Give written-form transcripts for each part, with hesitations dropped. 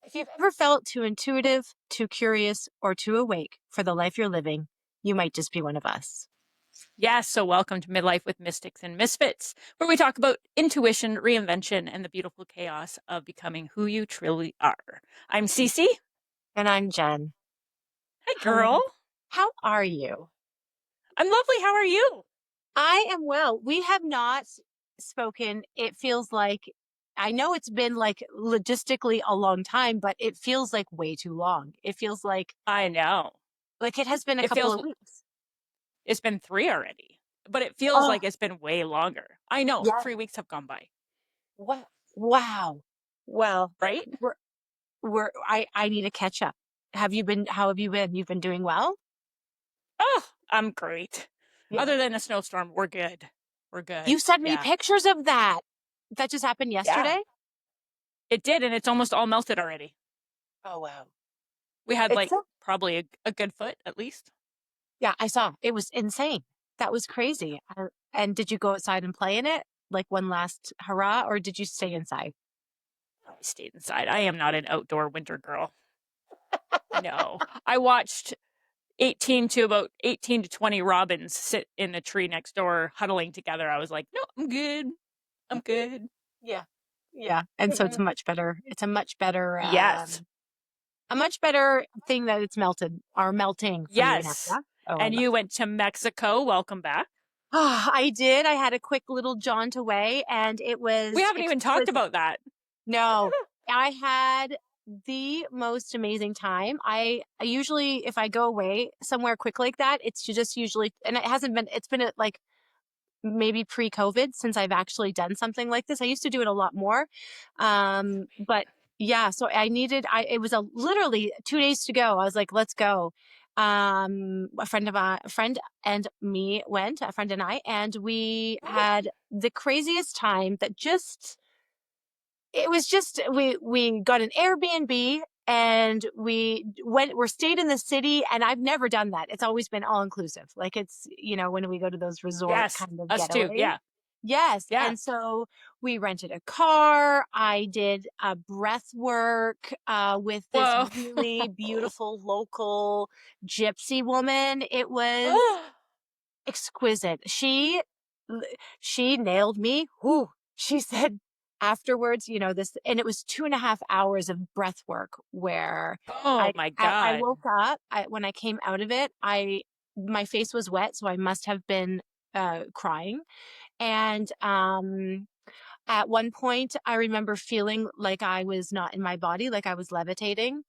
If you've ever felt too intuitive, too curious, or too awake for the life you're living, you might just be one of us. Yes, so welcome to Midlife with Mystics and Misfits, where we talk about intuition, reinvention, and the beautiful chaos of becoming who you truly are. I'm Cece. And I'm Jen. Hi, girl. Hello. How are you? I'm lovely. How are you? I am well. We have not spoken. It feels like, I know it's been like logistically a long time, but it feels like way too long. It feels I know. like it has been a It couple feels of weeks. it's been 3 already, but it feels Oh, like it's been way longer. I know. yeah. 3 weeks have gone by, What? Wow. Well, right? we're, I need to catch up. How have you been? You've been doing well? Oh, I'm great. Yeah. Other than a snowstorm, we're good. We're You good. sent me Yeah. pictures of that. That just happened Yeah. yesterday? It did, and it's almost all melted already. Oh, wow. We had It's like so, probably a good foot at least. yeah, I saw. It was insane. That was crazy. And did you go outside and play in it? Like one last hurrah, or did you stay inside? I stayed inside. I am not an outdoor winter girl. No. I watched 18 to 20 robins sit in the tree next door huddling together. I was like, no, I'm good. I'm good. Yeah. Yeah. And so it's Yes. a much better thing that it's melted or melting for you now. Yes. Yeah. Oh, I And love you it. went to Mexico. Welcome back. Oh, I did. I had a quick little jaunt away and it We was haven't even talked exquisite. about that. No, I had the most amazing time. I usually, if I go away somewhere quick like that, it's just usually, and it hasn't been, it's been like maybe pre-COVID since I've actually done something like this. I used to do it a lot more. But yeah, so it was literally 2 days to go. I was like, let's go. A friend and me went, a friend and I, and we had the craziest time that just, it was just we got an Airbnb and we're stayed in the city, and I've never done that. It's always been all inclusive. Like it's, when we go to those resort Yes. kind of Us too. getaways. Yeah. Yes. Yeah. And so we rented a car. I did a breath work with this Whoa. really beautiful local gypsy woman. It was exquisite. She nailed me. Whew. She said afterwards, this, and it was 2.5 hours of breath work where Oh I my I God. woke up. When I came out of it, my face was wet, so I must have been crying. And at one point, I remember feeling like I was not in my body, like I was levitating.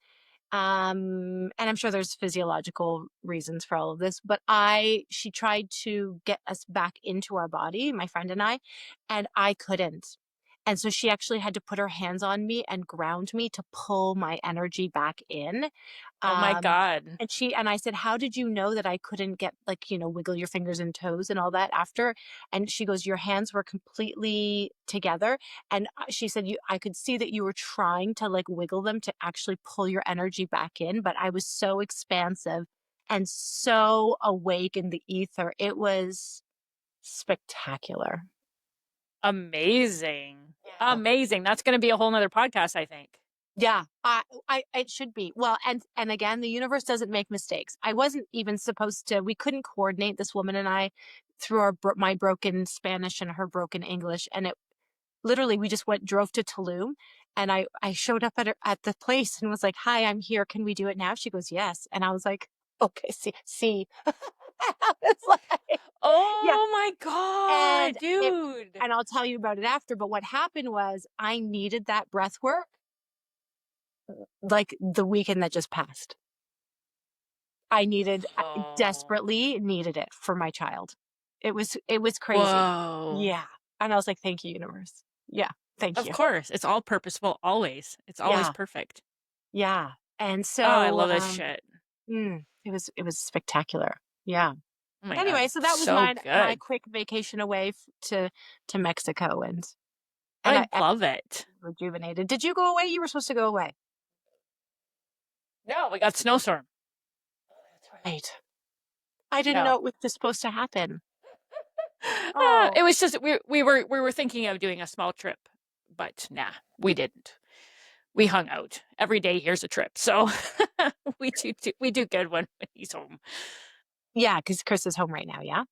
And I'm sure there's physiological reasons for all of this, but she tried to get us back into our body, my friend and I couldn't. And so she actually had to put her hands on me and ground me to pull my energy back in. Oh my Um, God. and I said, how did you know that I couldn't get, like, wiggle your fingers and toes and all that after? And she goes, your hands were completely together. And she said, I could see that you were trying to like wiggle them to actually pull your energy back in, but I was so expansive and so awake in the ether. It was spectacular. Amazing. Yeah. Amazing. That's going to be a whole nother podcast, I think. Yeah, it should be. Well, and again, the universe doesn't make mistakes. I wasn't even supposed to. We couldn't coordinate, this woman and I, through my broken Spanish and her broken English, and it literally, we just drove to Tulum, and I showed up at the place and was like, "Hi, I'm here. Can we do it now?" She goes, "Yes," and I was like, "Okay, see." It's like, yeah, Oh my God, and dude. and I'll tell you about it after. But what happened was I needed that breath work like the weekend that just passed. I Oh, desperately needed it for my child. It was crazy. whoa. Yeah. And I was like, thank you, universe. Yeah. Thank Of you. course. It's all purposeful, always. It's always Yeah. perfect. Yeah. And Oh, I so love this shit. it was spectacular. Yeah. Oh my God. Anyway, so that was So my good. quick vacation away to Mexico, and I I love it. rejuvenated. Did you go away? You were supposed to go away. No, we got snowstorm. That's right. I didn't know No. it was just supposed to happen. Oh, It was just we were thinking of doing a small trip, but nah, we didn't. we hung out every day. Here's a trip. So we do good when he's home. Yeah, because Chris is home right now. Yeah.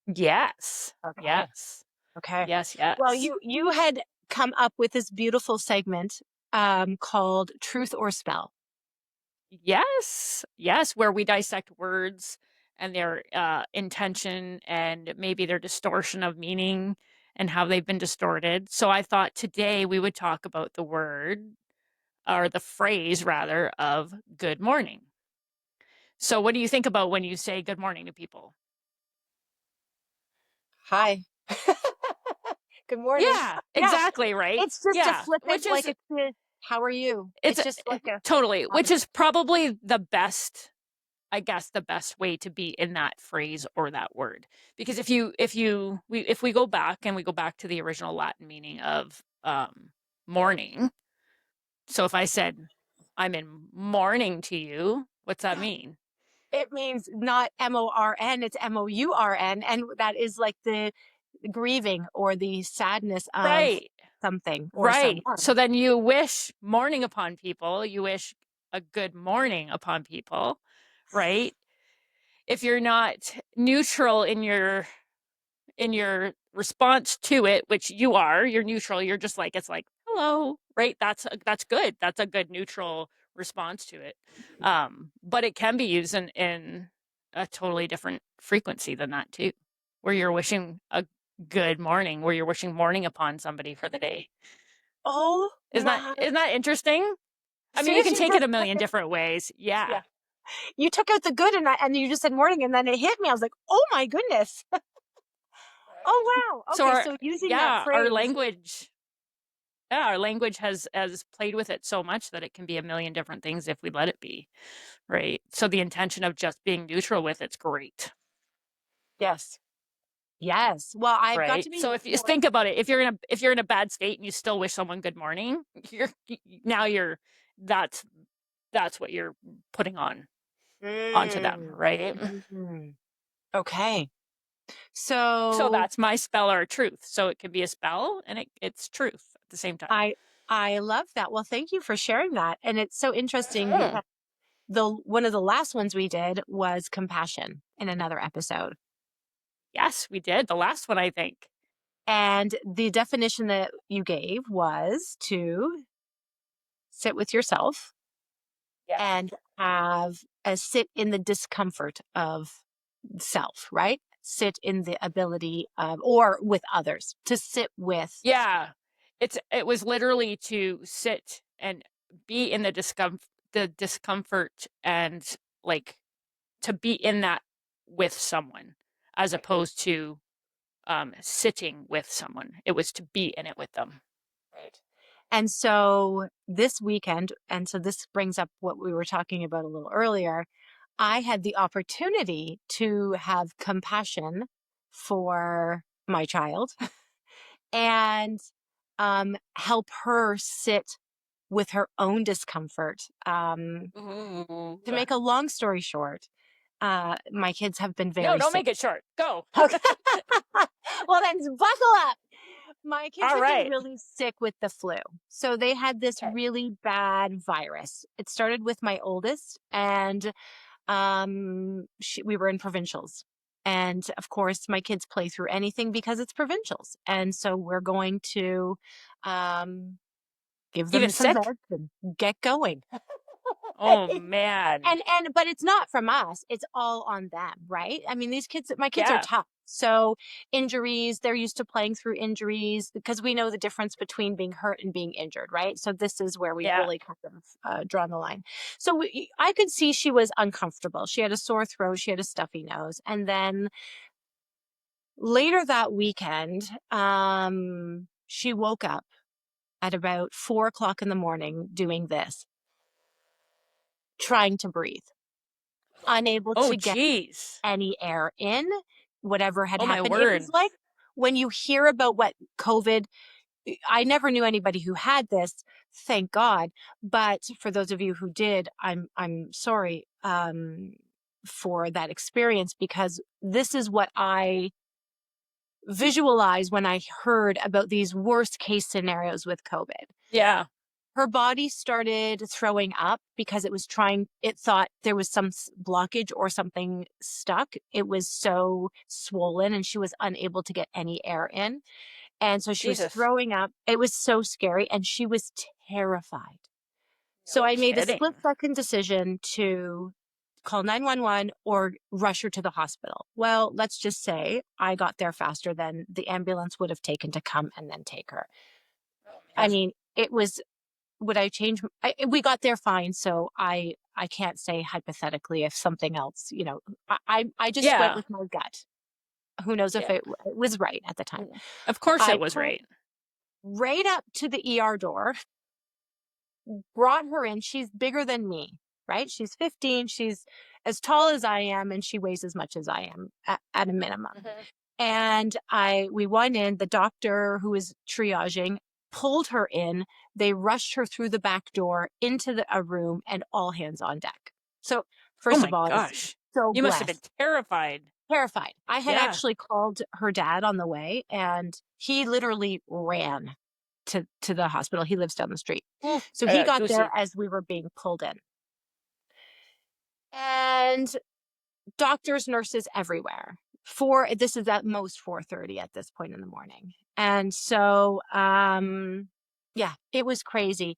Yes. Okay. Yes. Okay. Yes. Well, Yes. you had come up with this beautiful segment called Truth or Spell. Yes. Yes. Where we dissect words and their intention and maybe their distortion of meaning and how they've been distorted. So I thought today we would talk about the word or the phrase rather of good morning. So what do you think about when you say good morning to people? Hi. Good morning. Yeah, Yeah, exactly, right? it's just a Yeah, flippant, which like is it's the, how are you? it's It's just like a, totally, hi. which is probably the best, I guess the best way to be in that phrase or that word. Because if we go back and we go back to the original Latin meaning of morning. So if I said I'm in mourning to you, what's that mean? It means not MORN, it's MOURN. And that is like the grieving or the sadness of Right. something or Right. So someone. then you wish morning upon people, you wish a good morning upon people, right? If you're not neutral in your response to it, which you are, you're neutral, you're just like it's like hello, right? That's good. That's a good neutral response to it. But it can be used in a totally different frequency than that too, where you're wishing a good morning, where you're wishing morning upon somebody for the day. Oh my. Isn't that interesting? I As mean, soon you as can you take it just a took million it, different ways. Yeah. yeah, you took out the good and you just said morning and then it hit me. I was like, oh my goodness. Oh wow. So Okay, our so using that yeah, phrase. our language has played with it so much that it can be a million different things if we let it be, right? So the intention of just being neutral with it's great, Yes. Yes. Well, I've got right? to be So if you think about it, if you're in a bad state and you still wish someone good morning, now you're that's that's what you're putting onto them, mm, right? mm. Okay. So So that's my spell or truth. So it can be a spell and it's truth at the same time. I I love that. Well, thank you for sharing that. And it's so interesting Mhm. because the one of the last ones we did was compassion in another episode. Yes, we did. The last one, I think. And the definition that you gave was to sit with yourself Yes. and have a sit in the discomfort of self, right? Sit in the ability of, or with others, to sit with. Yeah. It was literally to sit and be in the discomfort and like to be in that with someone as Right. opposed to sitting with someone. It was to be in it with them. Right. And so this weekend, and so this brings up what we were talking about a little earlier, I had the opportunity to have compassion for my child and help her sit with her own discomfort. Ooh. To make a long story short, my kids have been No, very don't sick. make it short. Go. Okay. Well, then buckle up. My kids All have been right. really sick with the flu. So they had this Okay. really bad virus. It started with my oldest, and we were in provincials. And of course, my kids play through anything because it's provincials. And so we're going to um, give them Even some sick? meds and get going. Oh man. And but it's not from us, it's all on them, right? I mean, these kids, my kids are Yeah. tough, so injuries, they're used to playing through injuries because we know the difference between being hurt and being injured, right? So this is where we've Yeah. really kind of drawn the line. So I could see she was uncomfortable. She had a sore throat, she had a stuffy nose, and then later that weekend, she woke up at about 4 o'clock in the morning doing this, trying to breathe, unable Oh to get geez. any air in, whatever had Oh my happened. It was word. like when you hear about what COVID, I never knew anybody who had this, thank God. But for those of you who did, I'm sorry for that experience because this is what I visualized when I heard about these worst case scenarios with COVID. Yeah. her body started throwing up because it thought there was some blockage or something stuck. It was so swollen and she was unable to get any air in. And so she was Jesus. throwing up. It was so scary and she was terrified. So No I made the kidding. split-second decision to call 911 or rush her to the hospital. Well, let's just say I got there faster than the ambulance would have taken to come and then take her. Oh I man. mean, it was would I change we got there fine, so I can't say hypothetically if something else, I just went Yeah. with my gut. Who knows if Yeah. it was right at the time. Of course it I was pulled right. right up to the ER door, brought her in. She's bigger than me, right? She's 15. She's as tall as I am, and she weighs as much as I am at a minimum. Mhm. And we went in. The doctor who was triaging pulled her in. They rushed her through the back door into a room, and all hands on deck. So Oh first of my all, I was gosh. so You must have been blessed. terrified. Terrified. I had Yeah. actually called her dad on the way, and he literally ran to the hospital. He lives down the street. Ooh, So I he got got there goosey. as we were being pulled in. And doctors, nurses everywhere. This is at most 4:30 at this point in the morning. And so yeah, it was crazy.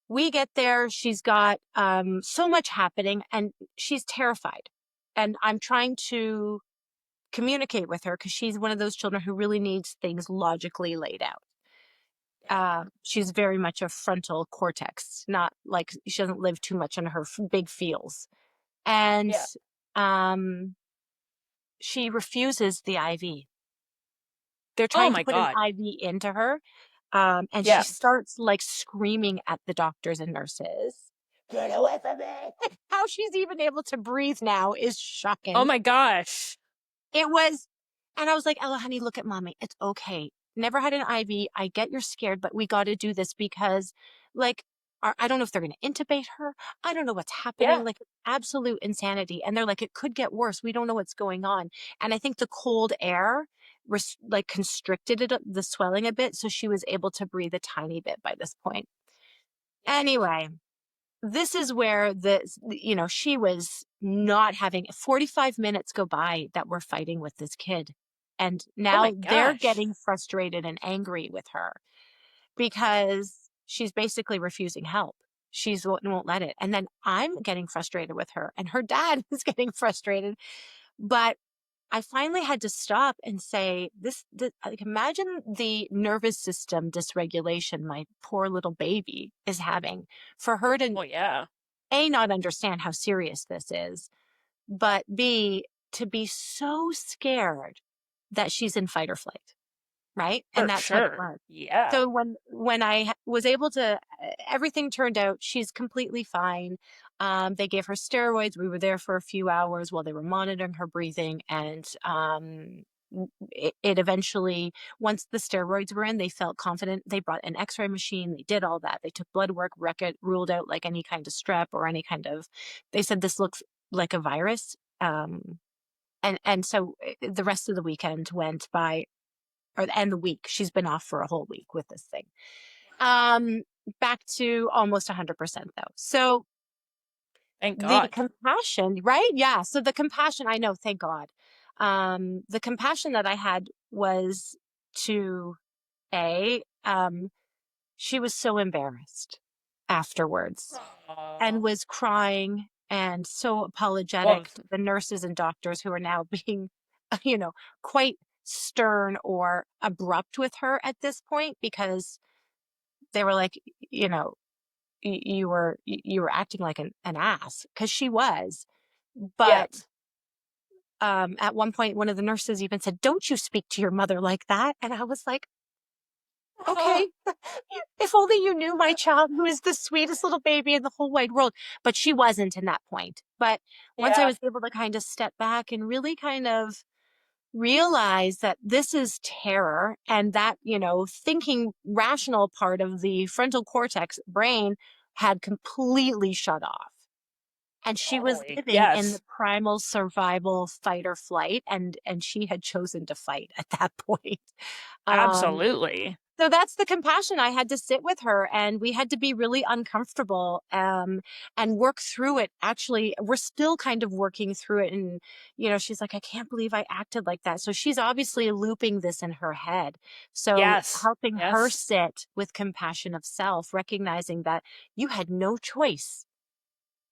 We get there, she's got so much happening and she's terrified. And I'm trying to communicate with her because she's one of those children who really needs things logically laid out. Yeah. She's very much a frontal cortex, not like she doesn't live too much on her big feels. And Yeah. um, she refuses the IV. They're Oh trying to my put an God. IV into her. And she Yeah. starts like screaming at the doctors and nurses. Get away from me. How she's even able to breathe now is Oh shocking. my gosh. It was, and I was like, Ella, honey, look at mommy. It's okay. Never had an IV. I get you're scared, but we got to do this because, like, I don't know if they're going to intubate her. I don't know what's happening. Yeah. Like, absolute insanity. And they're like, it could get worse. We don't know what's going on. And I think the cold air, like, constricted the swelling a bit. So she was able to breathe a tiny bit by this point. Yeah. Anyway, this is where she was not having 45 minutes go by that we're fighting with this kid. And Oh now my they're gosh. getting frustrated and angry with her because she's basically refusing help. She's won't let it. And then I'm getting frustrated with her and her dad is getting frustrated. But I finally had to stop and say, like, imagine the nervous system dysregulation my poor little baby is having for her to Oh yeah. a, not understand how serious this is, but B, to be so scared that she's in fight or flight, right? And For that's what it sure. was. Yeah. So when I was able to, everything turned out. She's completely fine. They gave her steroids. We were there for a few hours while they were monitoring her breathing, and it eventually, once the steroids were in, they felt confident. They brought an X-ray machine. They did all that. They took blood work, ruled out like any kind of strep or any kind of. They said this looks like a virus. And so the rest of the weekend went by, and the week she's been off for a whole week with this thing. Um, Back to almost 100% though. So Thank the God. compassion, right? Yeah. So the compassion, I know, thank God. The compassion that I had was to she was so embarrassed afterwards and Aw. was crying and so Well, apologetic to the nurses and doctors who are now being, you know, quite stern or abrupt with her at this point because they were like, you know, you were acting like an ass because she was. yeah. But at one point, one of the nurses even said, "Don't you speak to your mother like that?" And I was like, "Okay, if only you knew my child, who is the sweetest little baby in the whole wide world." But she wasn't in that point. But once I Yeah. was able to kind of step back and really kind of realize that this is terror and that, thinking rational part of the frontal cortex brain had completely shut off. And she was Totally. living in the Yes. primal survival fight or flight, and she had chosen to fight at that point. Um, Absolutely. So that's the compassion. I had to sit with her and we had to be really uncomfortable and work through it. Actually, we're still kind of working through it. And, she's like, I can't believe I acted like that. So she's obviously looping this in her head. So Yes. helping her Yes. sit with compassion of self, recognizing that you had no choice.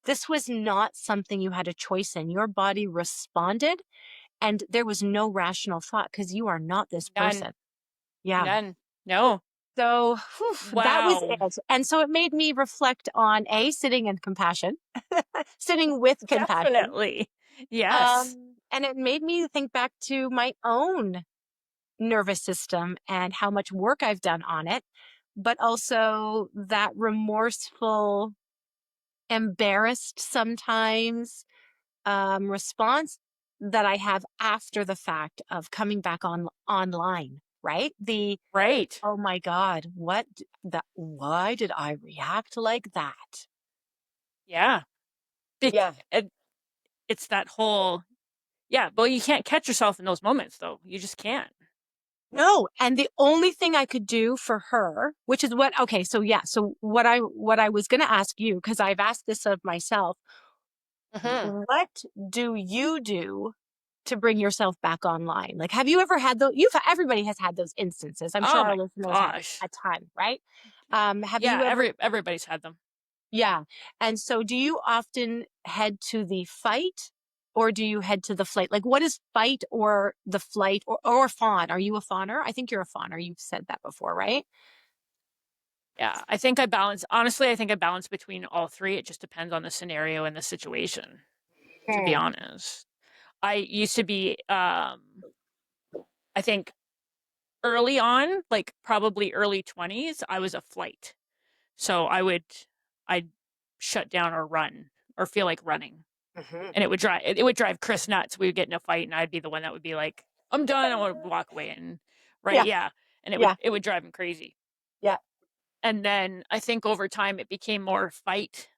This was not something you had a choice in. Your body responded and there was no rational thought because you are not this None. person. Yeah. None. No. So that was Wow. it. And so it made me reflect on sitting in compassion, sitting with compassion. Definitely. Yes. And it made me think back to my own nervous system and how much work I've done on it, but also that remorseful, embarrassed sometimes response that I have after the fact of coming back online, right? Right. Oh my God, why did I react like that? Yeah. Yeah. It's that whole, yeah, but you can't catch yourself in those moments though. You just can't. No, and the only thing I could do for her, which is okay, so yeah, so what I was going to ask you, because I've asked this of myself, Hmm. what do you do to bring yourself back online? Like, have you ever had those? Everybody has had those instances. I'm sure Oh our my listeners have gosh. a ton, right? Have you Yeah, ever? everybody's had them. Yeah. And so do you often head to the fight or do you head to the flight? Like what is fight or the flight or fawn? Are you a fawner? I think you're a fawner. You've said that before, right? Yeah, I think I balance, honestly, I think I balance between all three. It just depends on the scenario and the situation, to be Hmm. honest. I used to be, I think early on, like probably early 20s, I was a flight. So I'd shut down or run or feel like running. Hmm. And it would drive Chris nuts. We would get in a fight and I'd be the one that would be like, I'm done. I want to walk away. And right. Yeah. Yeah. And it would, Yeah. it would drive him crazy. Yeah. And then I think over time it became more fight,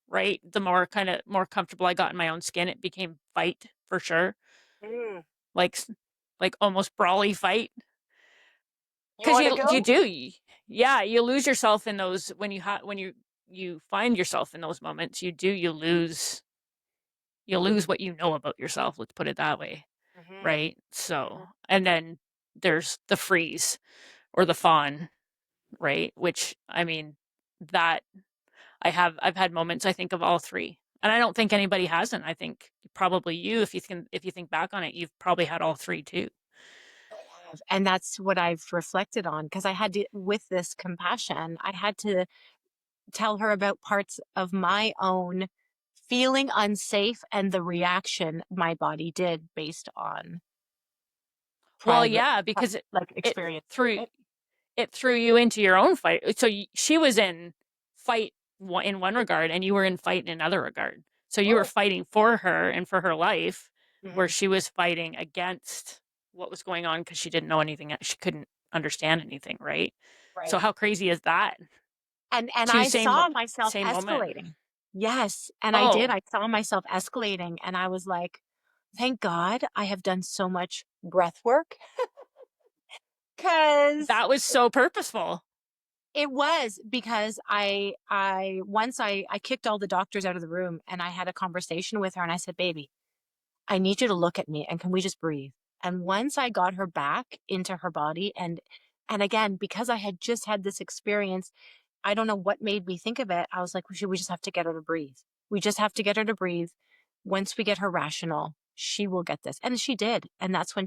right? The more kind of more comfortable I got in my own skin, it became fight for sure. Mm. Like, like almost brawly fight. You Cause want to you go? do. Yeah. You lose yourself in those when you find yourself in those moments, you lose what you know about yourself. Let's put it that way. Hmm. Right. So, Hmm. and then there's the freeze or the fawn, right? Which I mean, that I've had moments I think of all three. And I don't think anybody hasn't. I think probably you, if you think back on it, you've probably had all three too. And that's what I've reflected on because I had to, with this compassion, I had to tell her about parts of my own feeling unsafe and the reaction my body did based on Well, private, yeah, because like it experience. threw Right? it threw you into your own fight. So she was in fight in one regard, and you were in fight in another regard. So you were Oh. fighting for her and for her life, where Hmm. she was fighting against what was going on because she didn't know anything. She couldn't understand anything, right? So Right. how crazy is that? And Two I saw myself same moment. escalating. Yes, and I did. Oh, I saw myself escalating and I was like, thank God I have done so much breath work cuz that was so purposeful. it was because I once I kicked all the doctors out of the room and I had a conversation with her and I said, "Baby, I need you to look at me and can we just breathe?" And once I got her back into her body and again because I had just had this experience, I don't know what made me think of it. I was like, we just have to get her to breathe. We just have to get her to breathe. Once we get her rational, she will get this. And she did. And that's when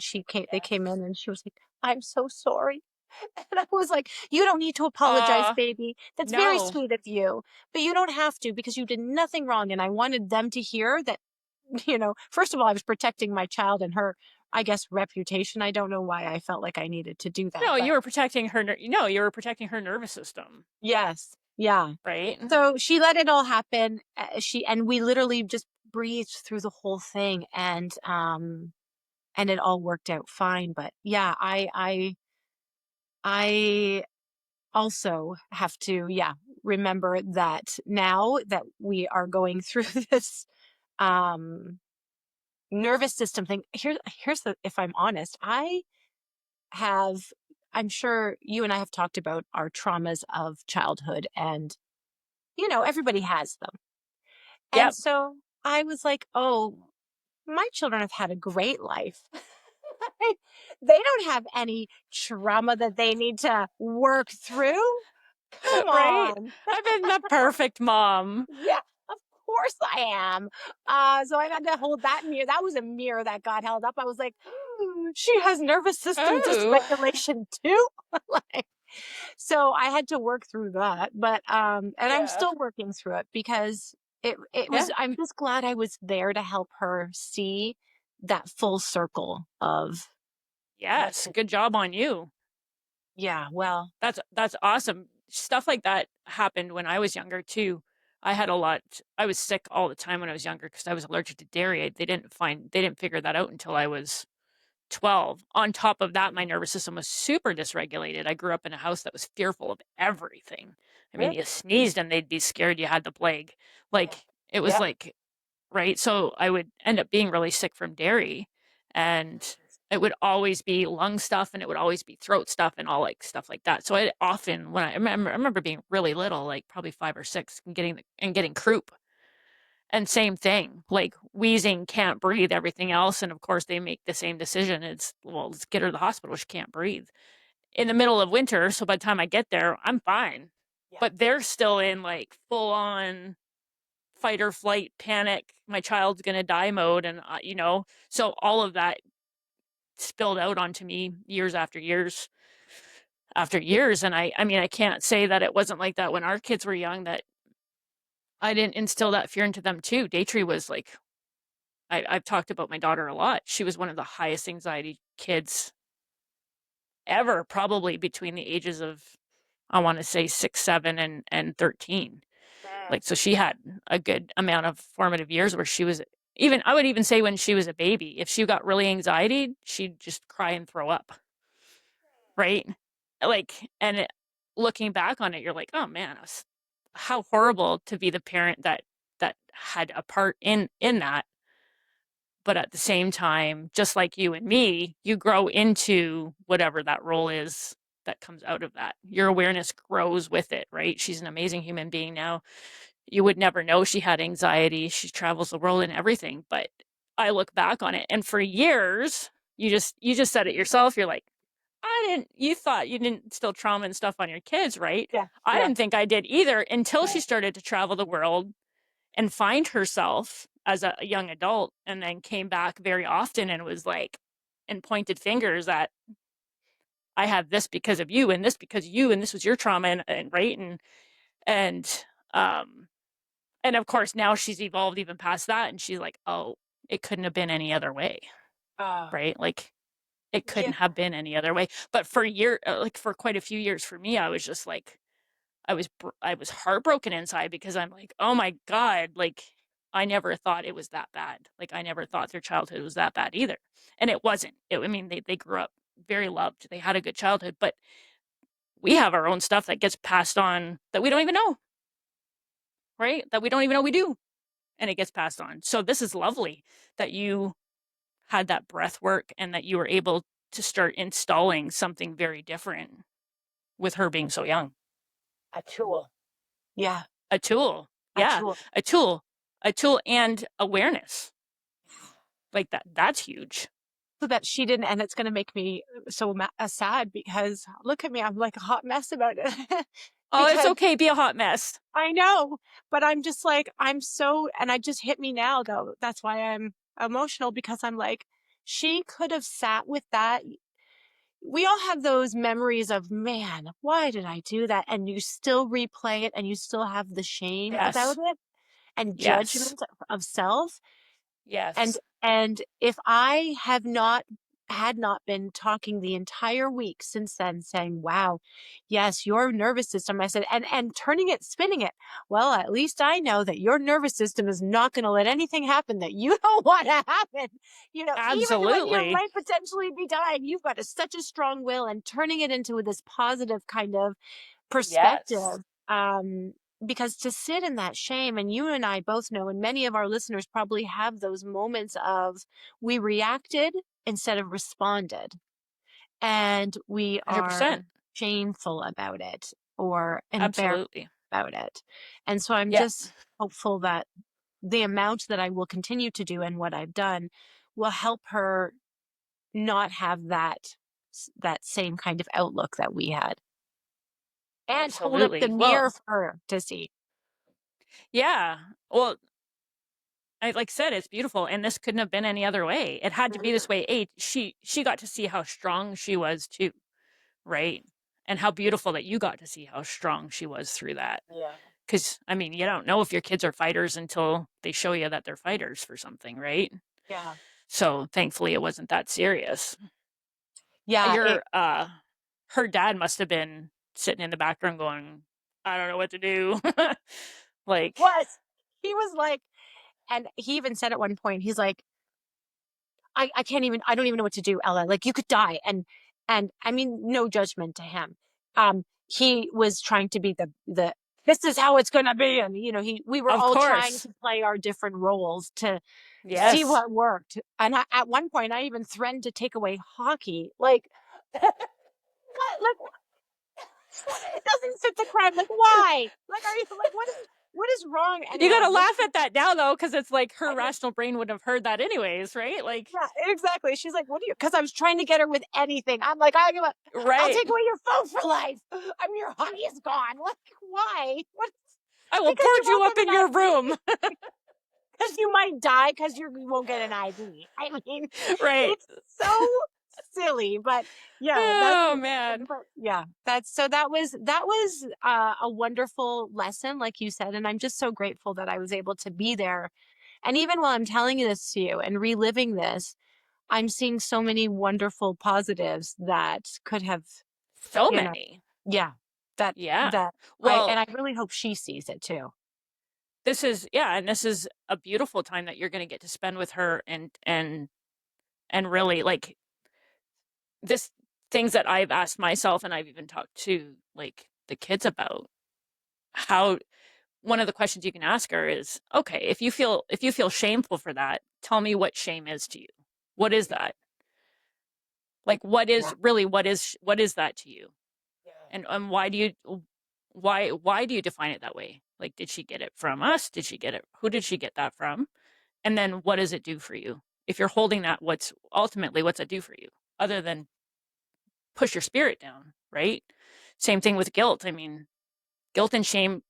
they came in and she was like, I'm so sorry. And I was like, you don't need to apologize, Uh, baby. That's very no. sweet of you, but you don't have to because you did nothing wrong. And I wanted them to hear that, first of all, I was protecting my child and her, I guess, reputation. I don't know why I felt like I needed to do that, No, but you were protecting her. No, you were protecting her nervous system, yes. Yeah. right? So she let it all happen. And we literally just breathed through the whole thing and it all worked out fine. But yeah, I also have to, yeah, remember that now that we are going through this um nervous system thing. Here's the if I'm honest, I have I'm sure you and I have talked about our traumas of childhood, and everybody has them. And Yep. so I was like, oh, my children have had a great life. They don't have any trauma that they need to work through. Come Right? on. I've been the perfect mom. Yeah, of course I am. So I had to hold that mirror. That was a mirror that got held up. I was like, she has nervous system Oh. dysregulation too. Like, so I had to work through that. But and I'm Yeah. still working through it because it Yeah. was I'm just glad I was there to help her see that full circle of what Yes. to, Good job on you. yeah, well, That's awesome. Stuff like that happened when I was younger too. I was sick all the time when I was younger because I was allergic to dairy. They didn't figure that out until I was 12. On top of that, my nervous system was super dysregulated. I grew up in a house that was fearful of everything. I mean, yeah, you sneezed and they'd be scared you had the plague. yeah, Like, it was yeah. like, right? So I would end up being really sick from dairy, and it would always be lung stuff and it would always be throat stuff and all like stuff like that. So I often, when I remember being really little, like probably 5 or 6, and getting croup. And same thing, like wheezing, can't breathe, everything else. And of course, they make the same decision. It's, well, let's get her to the hospital. She can't breathe in the middle of winter. So by the time I get there, I'm fine. Yeah. But they're still in like full on fight or flight panic. My child's going to die mode. And, so all of that spilled out onto me years after years after years. And I mean, I can't say that it wasn't like that when our kids were young, that I didn't instill that fear into them too. Daytree was like, I've talked about my daughter a lot. She was one of the highest anxiety kids ever, probably between the ages of, I want to say 6, 7, and 13. Mm. Like, so she had a good amount of formative years where she was, even, I would even say when she was a baby, if she got really anxiety, she'd just cry and throw up. Right. Like, and looking back on it, you're like, oh man, how horrible to be the parent that had a part in that. But at the same time, just like you and me, you grow into whatever that role is that comes out of that. Your awareness grows with it, right? She's an amazing human being now. You would never know she had anxiety. She travels the world and everything. But I look back on it, and for years, you just said it yourself. You're like, you thought you didn't instill trauma and stuff on your kids, right? Yeah, I yeah. didn't think I did either until she Right. started to travel the world and find herself as a young adult, and then came back very often and was like, and pointed fingers at, I have this because of you, and this because of you, and this was your trauma, and right, and um and of course now she's evolved even past that, and she's like, oh, it couldn't have been any other way, Uh, right? Like, it yeah. couldn't have been any other way. But like for quite a few years for me, I was just like, I was heartbroken inside, because I'm like, oh my God, like, I never thought it was that bad. Like, I never thought their childhood was that bad either. And it wasn't. I mean, they grew up very loved. They had a good childhood, but we have our own stuff that gets passed on that we don't even know, right? That we don't even know we do. And it gets passed on. So this is lovely that you had that breath work and that you were able to start installing something very different with her being so young. A tool. Yeah, A tool. a Yeah, tool. a tool. A tool and awareness. Like that's huge. So that she didn't, and it's going to make me so sad because look at me, I'm like a hot mess about it. Oh, it's Because okay, be a hot mess. I know, but I'm just like, and I just hit me now though. That's why I'm emotional because I'm like, she could have sat with that. We all have those memories of, man, why did I do that? And you still replay it and you still have the shame about Yes. it and Yes. judgment of self. And Yes. if I have not had not been talking the entire week since then saying, wow, yes, your nervous system, I said, and turning it, spinning it. Well, at least I know that your nervous system is not going to let anything happen that you don't want to happen. Even when you Absolutely. might potentially be dying, you've got such a strong will, and turning it into this positive kind of Yes. perspective. Um, because to sit in that shame, and you and I both know, and many of our listeners probably have those moments of we reacted instead of responded. and we are 100%. shameful about it or embarrassed Absolutely. about it. And so I'm Yeah, just hopeful that the amount that I will continue to do and what I've done will help her not have that same kind of outlook that we had, and hold up the absolutely. Well, mirror for her to see. yeah. Well, I like said, it's beautiful, and this couldn't have been any other way. It had to be this way. She got to see how strong she was too, right? And how beautiful that you got to see how strong she was through that. Yeah. Because I mean, you don't know if your kids are fighters until they show you that they're fighters for something, right? Yeah. So thankfully, it wasn't that serious. Yeah, it Your her dad must have been sitting in the background going, "I don't know what to do." Like, was. He was like, and he even said at one point, he's like, I can't even, I don't even know what to do, Ella. Like you could die. And I mean, no judgment to him. He was trying to be the, this is how it's going to be. And, we were of all trying course, to play our different roles to see yes. what worked. And at one point, I even threatened to take away hockey. Like, what? Like, it doesn't fit the crime. Like, why? Like, are you like, what is wrong? You Anyway, gotta this laugh at that now though, because it's like her I know. rational brain would have heard that anyways, right? Like, Yeah, exactly. She's like, "What do you?" Because I was trying to get her with anything. I'm like, I'll right. take away your phone for life. I mean, your honey is gone. Like, why? What? I will Because you board you won't up get in an your IV. room. Because you might die. Because you won't get an IV. I mean, Right. it's so silly. But yeah, Oh man. that was a wonderful lesson, like you said, and I'm just so grateful that I was able to be there. And even while I'm telling you this to you and reliving this, I'm seeing so many wonderful positives that could have, So you know, many. yeah, that Yeah. that Well, I really hope she sees it too. this is yeah, and this is a beautiful time that you're going to get to spend with her and really like this things that I've asked myself and I've even talked to like the kids about how one of the questions you can ask her is, okay, if you feel shameful for that, tell me what shame is to you. What is that? Like Yeah. what is that to you? Yeah. And why do you define it that way? Like did she get it from us? Did she get it who did she get that from? And then what does it do for you? If you're holding that, what's it do for you? Other than push your spirit down, right? Same thing with guilt. I mean, guilt and shame,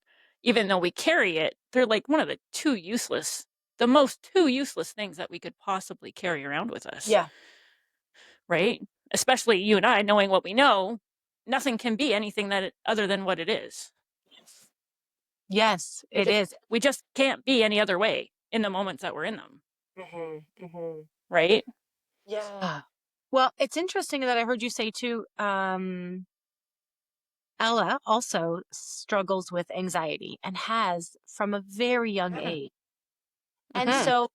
even though we carry it, they're like one of the most two useless things that we could possibly carry around with us, Yeah. right? Especially you and I knowing what we know, nothing can be anything other than what it is. Yes, We it just is. we just can't be any other way in the moments that we're in them, Hmm. right? Yeah. Well, it's interesting that I heard you say too, Ella also struggles with anxiety and has from a very young Mm-hmm. age. And Mm-hmm. so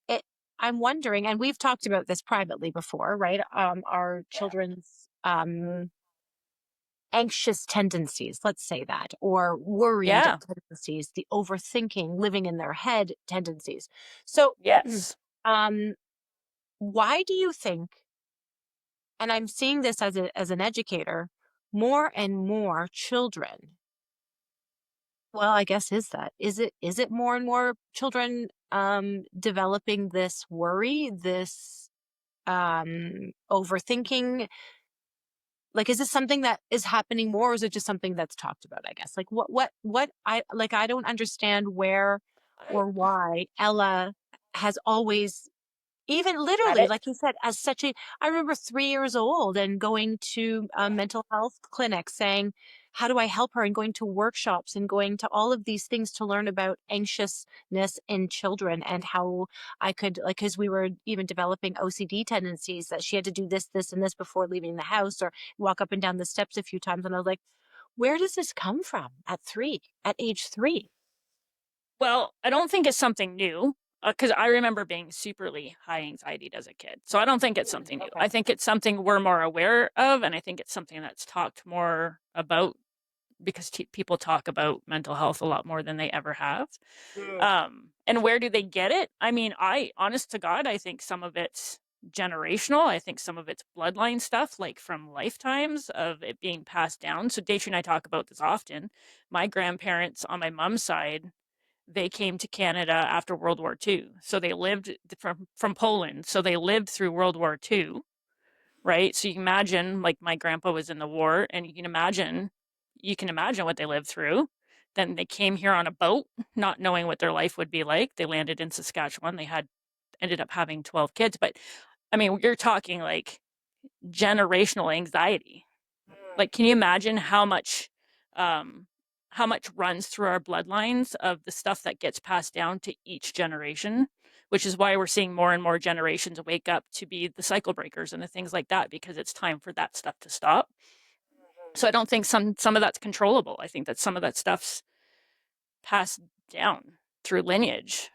it I'm wondering, and we've talked about this privately before, right? Our children's anxious tendencies, let's say that, or worried Yeah. tendencies, the overthinking, living in their head tendencies. So, Yes. um, why do you think, and I'm seeing this as an educator, more and more children, well, I guess is it more and more children developing this worry, this overthinking? Like, is this something that is happening more, or is it just something that's talked about, I guess? Like, what I like, I don't understand where I or why Ella has always, even had literally, it. like you said, as such a, I remember 3 years old and going to a Yeah. mental health clinic saying, how do I help her? And going to workshops and going to all of these things to learn about anxiousness in children and how I could, like, because we were even developing OCD tendencies, that she had to do this, this, and this before leaving the house or walk up and down the steps a few times. And I was like, where does this come from at age 3? Well, I don't think it's something new because I remember being superly high anxiety as a kid. So I don't think it's something new. Okay. I think it's something we're more aware of, and I think it's something that's talked more about because people talk about mental health a lot more than they ever have. And where do they get it? I mean, honest to God, I think some of it's generational. I think some of it's bloodline stuff, like from lifetimes of it being passed down. So Daisy and I talk about this often. My grandparents on my mom's side, they came to Canada after World War II. So they lived from Poland. So they lived through World War II, right? So you can imagine, like my grandpa was in the war, and you can imagine what they lived through. Then they came here on a boat, not knowing what their life would be like. They landed in Saskatchewan. They had ended up having 12 kids, but I mean, you're talking like generational anxiety. Like, can you imagine um, how much runs through our bloodlines of the stuff that gets passed down to each generation? Which is why we're seeing more and more generations wake up to be the cycle breakers and the things like that, because it's time for that stuff to stop. So I don't think some of that's controllable. I think that some of that stuff's passed down through lineage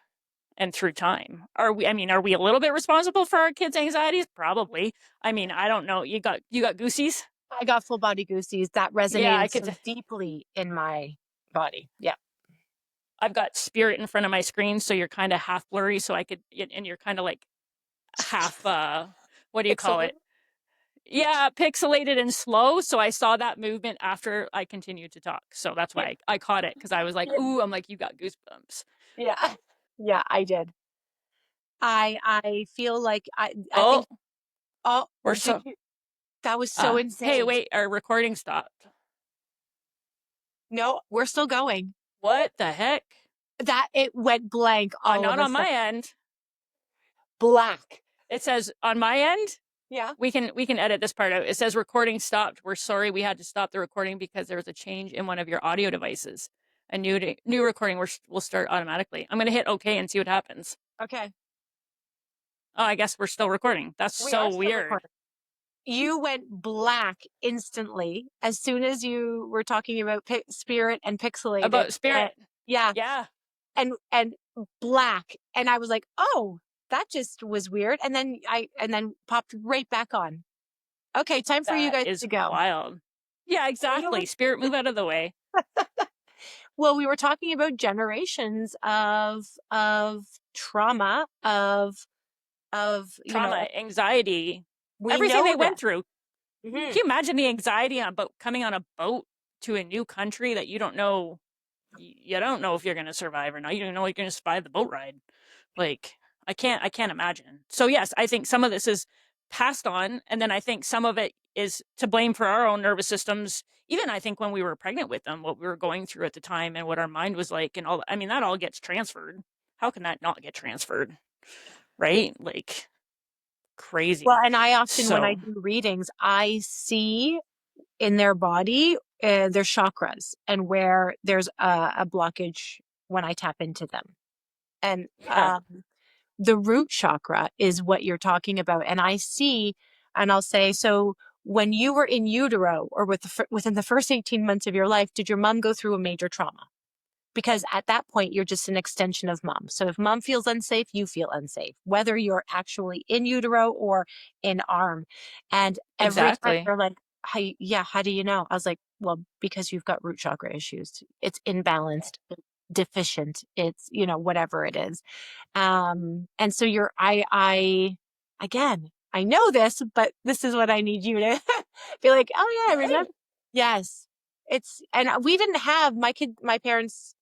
and through time. Are we a little bit responsible for our kids' anxieties? Probably. I mean, I don't know. You got goosies? I got full body goosies. That Yeah, I resonated so could. deeply in my body. Yeah. I've got spirit in front of my screen, so you're kind of half blurry, so I could, and you're kind of like half, what do you call Pixelated. it? Yeah, pixelated and slow. So I saw that movement after I continued to talk. So that's Yeah. why I caught it, because I was like, Yeah. ooh, I'm like, you got goosebumps. Yeah. Yeah, I did. I feel like I Oh, think oh we're did so, you that was so hey, insane. wait, our recording stopped. No, we're still going. What the heck? That it went blank all of Not a on my sudden. end. Black. It says on my end, Yeah. we can edit this part out. It says recording stopped. We're sorry we had to stop the recording because there was a change in one of your audio devices. A new recording will start automatically. I'm gonna hit OK and see what happens. Okay. Oh, I guess we're still recording. That's We are so still weird. recording. You went black instantly as soon as you were talking about spirit and pixelated. About spirit. Yeah, Yeah, and black, and I was like, oh, that just was weird, and then popped right back on. Okay, time for you that guys is to go. wild. Yeah, And you know exactly. what? Spirit, move out of the way. Well, we were talking about generations of trauma of Trauma, anxiety, we everything know they that. went through. Hmm. Can you imagine the anxiety on boat coming on a boat to a new country that you don't know? You don't know if you're going to survive or not. You don't know if you're going to survive the boat ride. Like, I can't imagine. So yes, I think some of this is passed on, and then I think some of it is to blame for our own nervous systems. Even I think when we were pregnant with them, what we were going through at the time and what our mind was like, and all. I mean, that all gets transferred. How can that not get transferred? Right? Like Well, crazy. and I often, when I So do readings, I see in their body their chakras and where there's a blockage when I tap into them. And yeah, the root chakra is what you're talking about. And I see, and I'll say, so when you were in utero or within the first 18 months of your life, did your mom go through a major trauma? Because at that point, you're just an extension of mom. So if mom feels unsafe, you feel unsafe, whether you're actually in utero or in arm. And every time exactly. they're like, yeah, how do you know? I was like, well, because you've got root chakra issues. It's imbalanced, deficient. It's, whatever it is. And so again, I know this, but this is what I need you to be like, oh yeah, Right. remember? Yes. And we didn't have my parents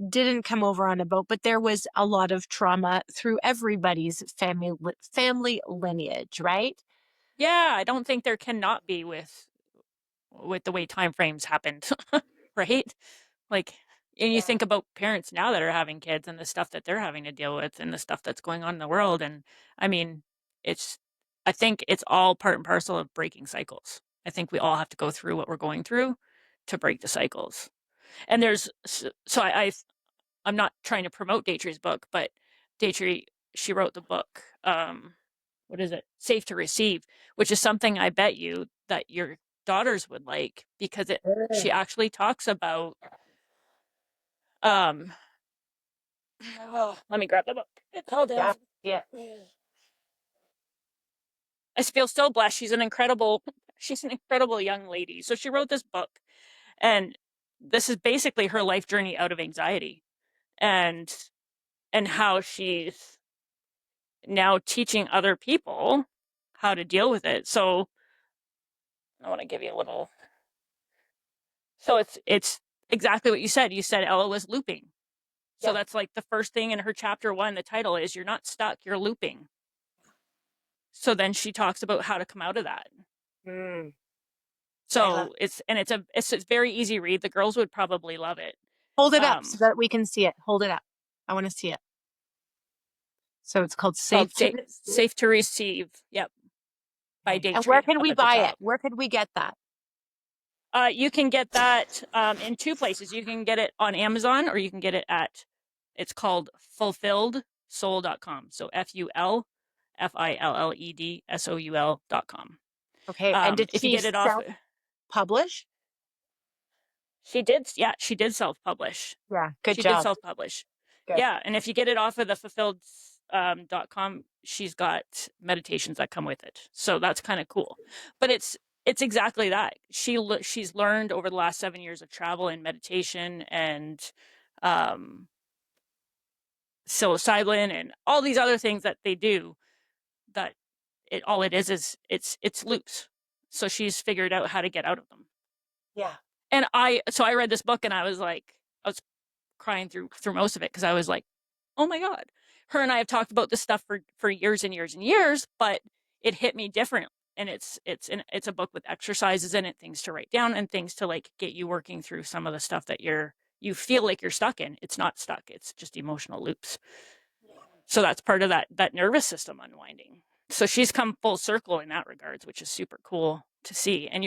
didn't come over on a boat, but there was a lot of trauma through everybody's family lineage, right? Yeah, I don't think there cannot be with the way time frames happened, right? Like, and you Yeah. think about parents now that are having kids and the stuff that they're having to deal with and the stuff that's going on in the world. And I mean, it's, I think it's all part and parcel of breaking cycles. I think we all have to go through what we're going through to break the cycles. And I'm not trying to promote Deirdre's book, but Deirdre, she wrote the book. What is it? Safe to Receive, which is something I bet you that your daughters would like, because she actually talks about um oh, let me grab the book. It's all down. Yeah. Yeah. I feel so blessed. She's an incredible young lady. So she wrote this book, and this is basically her life journey out of anxiety, and how she's now teaching other people how to deal with it. So I want to give you a little. So it's exactly what you said. You said Ella was looping. So Yeah. that's like the first thing in her chapter one. The title is "You're not stuck. You're looping." So then she talks about how to come out of that. Mm, I love. So it's a very easy read. The girls would probably love it. Hold it up so Um, that we can see it. Hold it up. I want to see it. So it's called it's called Safe to Receive. Safe to Receive. Yep, by Okay. And where Daytree can up we at the buy it? top. Where could we get that? You can get that in two places. You can get it on Amazon or you can get it at, it's called fulfilledsoul.com. So FULFILLEDSOUL.com. Okay. And did If you she get it off, self-publish? she did, yeah, she did self publish. Yeah. Good She did job. self publish. Good. Yeah. And if you get it off of the fulfilled .com, she's got meditations that come with it. So that's kind of cool. But it's exactly that. She's learned over the last 7 years of travel and meditation and um, psilocybin and all these other things that they do. That it all it is it's loops. So she's figured out how to get out of them. Yeah. And I read this book and I was crying through most of it because I was like, oh my God. Her and I have talked about this stuff for years and years and years, but it hit me different. And it's a book with exercises in it, things to write down and things to like get you working through some of the stuff that you feel like you're stuck in. It's not stuck. It's just emotional loops. So that's part of that nervous system unwinding. So she's come full circle in that regards, which is super cool to see. And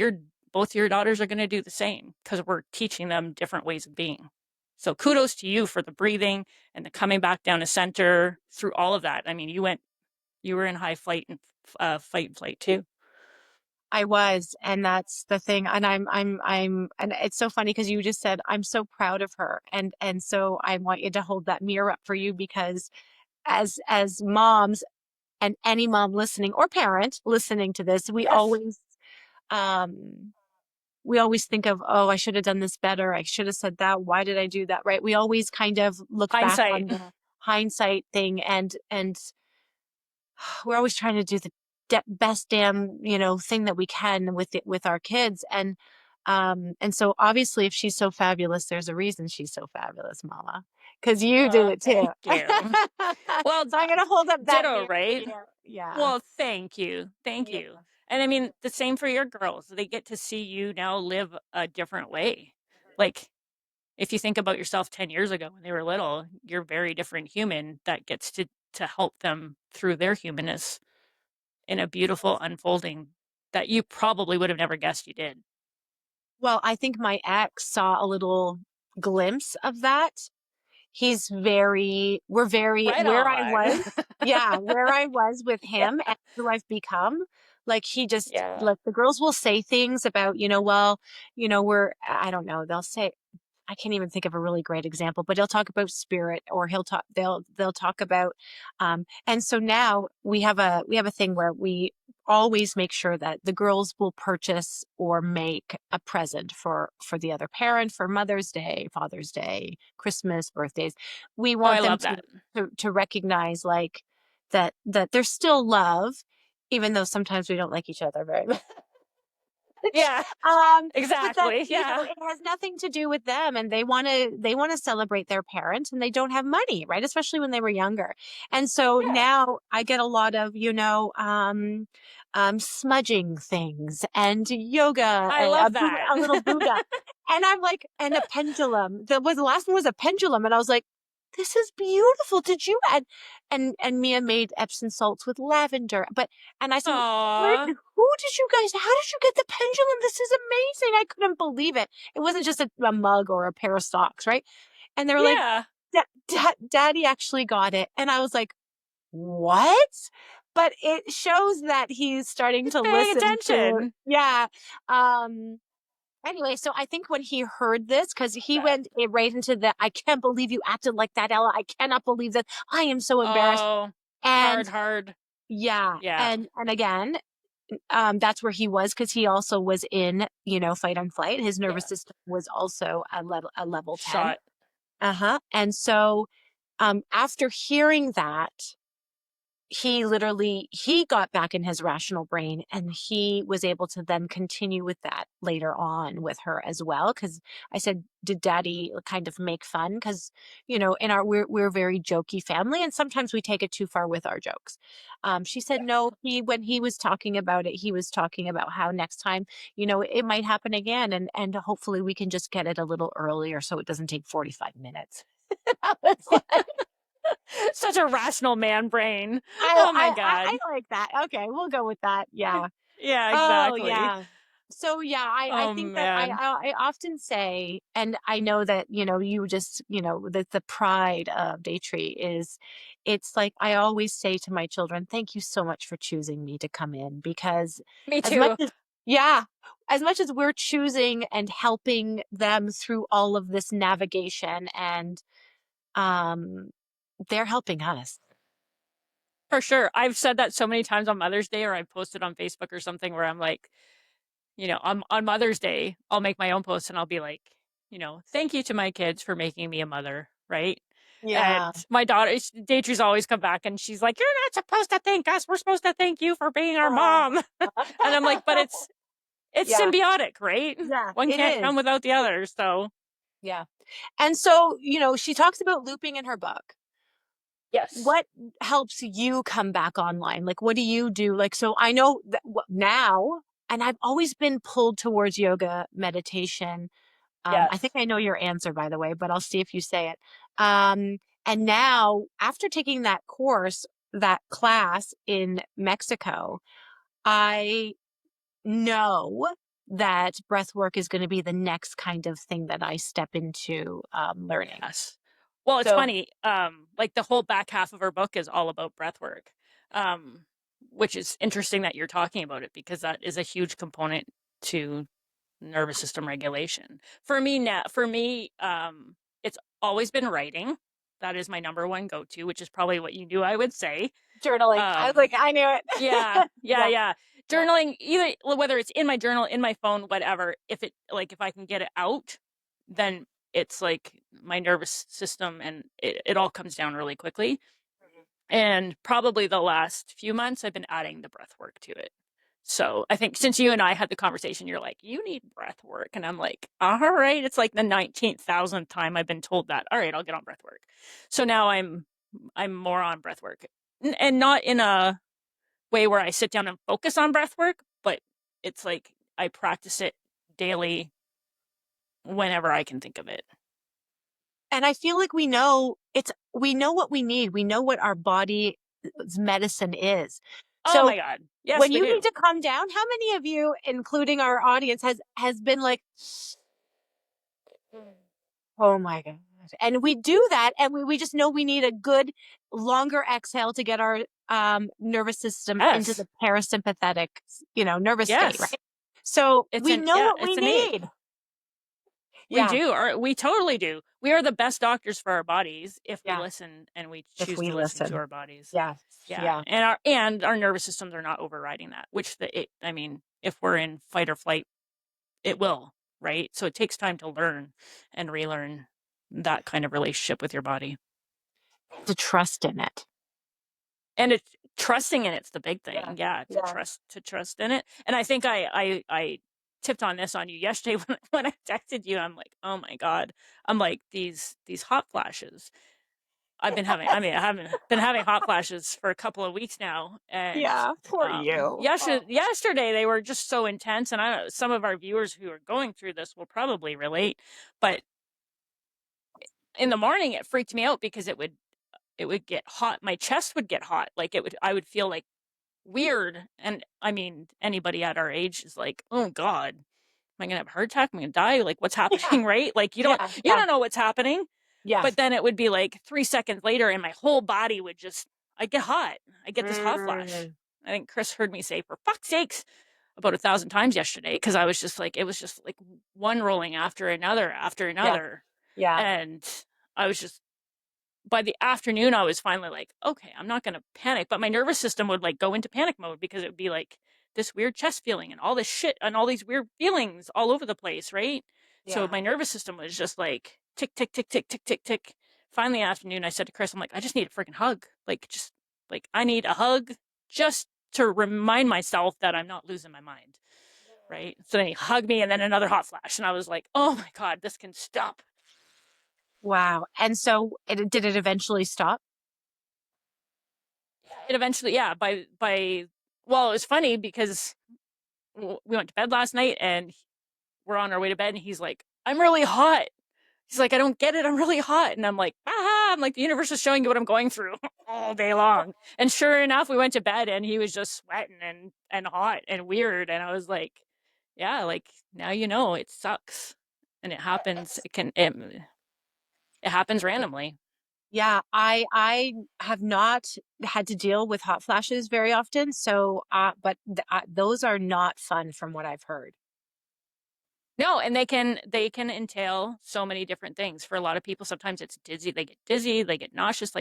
both your daughters are going to do the same because we're teaching them different ways of being. So kudos to you for the breathing and the coming back down to center through all of that. I mean, you were in high flight and fight and flight too. I was, and that's the thing. And and it's so funny because you just said, I'm so proud of her. And so I want you to hold that mirror up for you because as moms and any mom listening or parent listening to this, Yes. um, we always think of, oh, I should have done this better. I should have said that. Why did I do that? Right. We always kind of look back Hindsight. on the hindsight thing and we're always trying to do the best damn, thing that we can with it, with our kids. And so obviously if she's so fabulous, there's a reason she's so fabulous, mama, because you do Oh, it too. thank you. Well, So I'm going to hold up that ditto, mirror for right? you. Yeah. Well, thank you. Thank Yeah. you. And I mean, the same for your girls. They get to see you now live a different way. Like, if you think about yourself 10 years ago when they were little, you're a very different human that gets to help them through their humanness in a beautiful unfolding that you probably would have never guessed you did. Well, I think my ex saw a little glimpse of that. We're very, Right where I on. was, yeah, where I was with him and who I've become. Like he just, Yeah. like the girls will say things about, well, I don't know, they'll say, I can't even think of a really great example, but he'll talk about spirit or they'll talk about and so now we have a thing where we always make sure that the girls will purchase or make a present for the other parent for Mother's Day, Father's Day, Christmas, birthdays. We Oh, I want them love to that. to recognize like that there's still love, even though sometimes we don't like each other very much. Yeah, um, but that, exactly. Yeah. it has nothing to do with them and they want to celebrate their parents and they don't have money, right? Especially when they were younger. And so Yeah. now I get a lot of, smudging things and yoga, I love A little that. Buddha. And I'm like, and a pendulum. The last one was a pendulum. And I was like, this is beautiful. Did you add, and Mia made Epsom salts with lavender, and I said, Aw. how did you get the pendulum? This is amazing. I couldn't believe it. It wasn't just a mug or a pair of socks, right? And they were like, Yeah. Daddy actually got it. And I was like, what? But it shows that he's starting He's to paying listen to, attention. yeah. Um, Anyway, so I think when he heard this, because Love he that. went right into the, I can't believe you acted like that, Ella. I cannot believe that. I am so embarrassed. Oh, And hard. yeah, Yeah. and again, that's where he was because he also was in, fight and flight. His nervous Yeah. system was also a level 10. Shot. Uh-huh. And so after hearing that, he got back in his rational brain, and he was able to then continue with that later on with her as well. Because I said, did daddy kind of make fun? Because in our we're a very jokey family, and sometimes we take it too far with our jokes. She said no, he when he was talking about it, he was talking about how next time it might happen again, and hopefully we can just get it a little earlier so it doesn't take 45 minutes. I was like, Such a rational man brain. I Oh my I I God. I like that. Okay, we'll go with that. Yeah. Yeah, Oh, exactly. yeah. So yeah, I Oh think that man. I often say, and I know that you just the pride of Daytree is, it's like I always say to my children, thank you so much for choosing me to come in, because Me as much too. as yeah, as much as we're choosing and helping them through all of this navigation, and um they're helping us. For sure. I've said that so many times on Mother's Day, or I posted on Facebook or something where I'm like, on Mother's Day, I'll make my own post and I'll be like, thank you to my kids for making me a mother, right? Yeah. And my daughter, Deirdre's always come back and she's like, you're not supposed to thank us. We're supposed to thank you for being our Oh. mom. And I'm like, but it's Yeah. symbiotic, right? Yeah, One it can't is. come without the other. So Yeah. And so, she talks about looping in her book. yes, What helps you come back online? Like, what do you do? Like, so I know that now, and I've always been pulled towards yoga meditation. I yes, think I know your answer, by the way, but I'll see if you say it. Um, and now, after taking that course, that class in Mexico, I know that breath work is going to be the next kind of thing that I step into learning. yes. Well, it's So funny. Like the whole back half of her book is all about breath work. Um, which is interesting that you're talking about it because that is a huge component to nervous system regulation. For me, it's always been writing. That is my number one go-to, which is probably what you knew I would say. journaling, I was like, Um, I knew yeah, it. yeah, Yeah, yeah. yeah. Journaling, either whether it's in my journal, in my phone, whatever. If I can get it out, then it's like my nervous system and it all comes down really quickly. And probably the last few months, I've been adding the breath work to it. So I think since you and I had the conversation, you're like, you need breath work. And I'm like, all right. It's like the 19,000th time I've been told that. All right, I'll get on breath work. So now I'm more on breath work. And not in a way where I sit down and focus on breath work, but it's like I practice it daily whenever I can think of it. And I feel like we know what we need. We know what our body's medicine is. Oh So my God. Yes, when we you need do. to calm down, how many of you, including our audience, has been like, oh my God. And we do that, and we just know we need a good longer exhale to get our nervous system into Yes. the parasympathetic, nervous state, Yes. right? So It's we an know yeah, what we it's innate. need. We Yeah. do. Or we totally do. We are the best doctors for our bodies if we Yeah. listen and we If choose we to listen to listen. our bodies. Yeah. Yeah. Yeah. And our nervous systems are not overriding that, which I mean, if we're in fight or flight, it will, right? So it takes time to learn and relearn that kind of relationship with your body. To trust in it. And it's trusting in it's the big Yeah. thing. Yeah, Yeah. to trust in it. And I think I tipped on this on you yesterday when I texted you. I'm like, oh my God. I'm like these hot flashes. I haven't been having hot flashes for a couple of weeks now. And Yeah. Poor you. Oh. yesterday they were just so intense. And I know some of our viewers who are going through this will probably relate. But in the morning it freaked me out because it would get hot. My chest would get hot. I would feel like weird. And I mean, anybody at our age is like, oh God, am I gonna have a heart attack? I'm gonna die. Like, what's Yeah. happening, right? Like Yeah. you Yeah. don't know what's happening. Yeah. But then it would be like 3 seconds later, and my whole body would just I get hot. I get this hot flash. Mm. I think Chris heard me say, for fuck's sakes, about 1,000 times yesterday, because I was just like, it was just like one rolling after Yeah. another. Yeah. And I was just by the afternoon, I was finally like, okay, I'm not going to panic. But my nervous system would like go into panic mode because it would be like this weird chest feeling and all this shit and all these weird feelings all over the place, right? So Yeah. my nervous system was just like tick, tick, tick, tick, tick, tick, tick. Finally, afternoon, I said to Chris, I'm like, I just need a freaking hug. Like, just Like, I need a hug just to remind myself that I'm not losing my mind. Right. So then he hugged me and then another hot flash. And I was like, oh my God, this can stop. Wow. And so did it eventually stop? It eventually, yeah, well, it was funny because we went to bed last night and we're on our way to bed and he's like, I'm really hot. He's like, I don't get it. I'm really hot. And I'm like, ah, I'm like, the universe is showing you what I'm going through all day long. And sure enough, we went to bed and he was just sweating and hot and weird. And I was like, yeah, like now you know it sucks. And it happens. It happens randomly. Yeah, I have not had to deal with hot flashes very often, so but those are not fun from what I've heard. No, and they can entail so many different things. For a lot of people, sometimes it's dizzy, they get nauseous.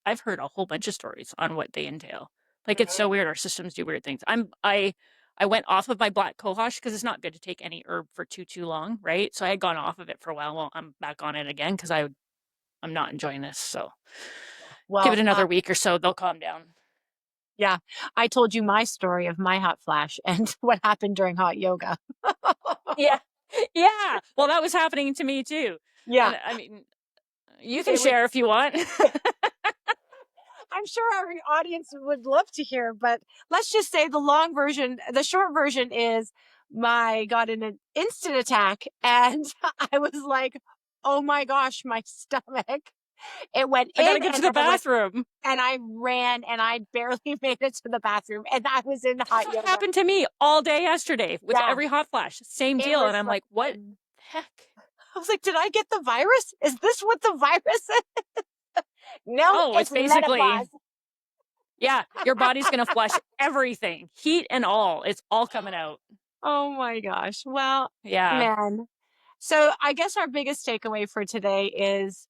I've heard a whole bunch of stories on what they entail. Like it's so weird. Our systems do weird things. I went off of my black cohosh because it's not good to take any herb for too long, right? So I had gone off of it for a while. Well, I'm back on it again because I'm not enjoying this. So give it Well, another week or so, they'll calm down. yeah, I told you my story of my hot flash and what happened during hot yoga. Yeah, yeah. Well, that was happening to me too, Yeah, and I mean, you can it was. share if you want. I'm sure our audience would love to hear, but let's just say the short version is my got in an instant attack, and I was like, "Oh my gosh, my stomach!" It went I in, gotta get to and the I went, bathroom. and I ran, and I barely made it to the bathroom, and I was in That's hot what yoga. happened to me all day yesterday with Yeah, every hot flash. Same it deal. And was I'm like, like, what the heck? I was like, "Did I get the virus? Is this what the virus is?" No, No, it's it's basically, menopause. yeah, your body's gonna flush everything, heat and all. It's all coming out. Oh my gosh. Well, Yeah. man. So I guess our biggest takeaway for today is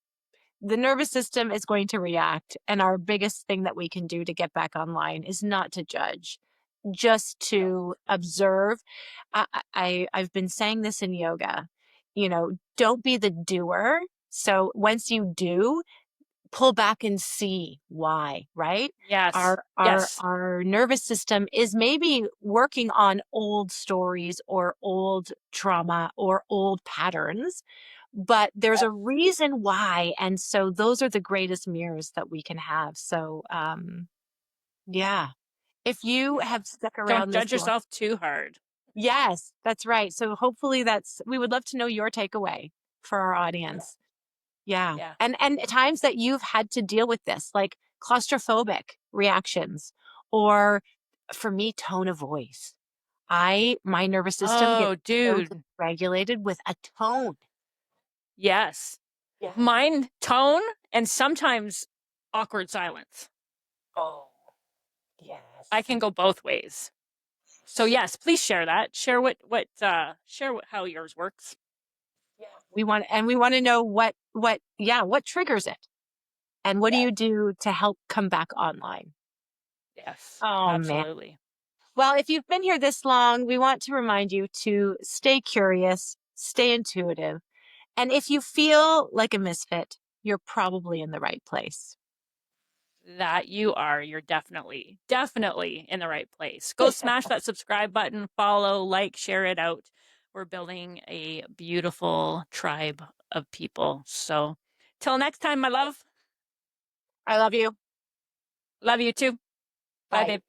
the nervous system is going to react. And our biggest thing that we can do to get back online is not to judge, just No. to observe. I've been saying this in yoga, don't be the doer. So once you do, pull back and see why, right? Yes. Yes. Our nervous system is maybe working on old stories or old trauma or old patterns, but there's a reason why. And so those are the greatest mirrors that we can have. So yeah. If you Yeah. have stuck Don't around this judge long, yourself too hard. yes, that's right. So hopefully we would love to know your takeaway for our audience. Yeah. Yeah. And times that you've had to deal with this, like claustrophobic reactions, or for me, tone of voice. My nervous system gets Oh, so dude. regulated with a tone. Yes. Yeah. Mine tone and sometimes awkward silence. Oh, I yes. can go both ways. So yes, please share that. Share how yours works. Yeah. We want to know what triggers it, and what do Yeah. you do to help come back online? Yes, Oh man. absolutely. Well, if you've been here this long, we want to remind you to stay curious, stay intuitive. And if you feel like a misfit, you're probably in the right place. That you are. You're definitely in the right place. Go smash that subscribe button, follow, like, share it out. We're building a beautiful tribe of people. So, till next time, my love. I love you. Love you too. Bye, Bye. babe.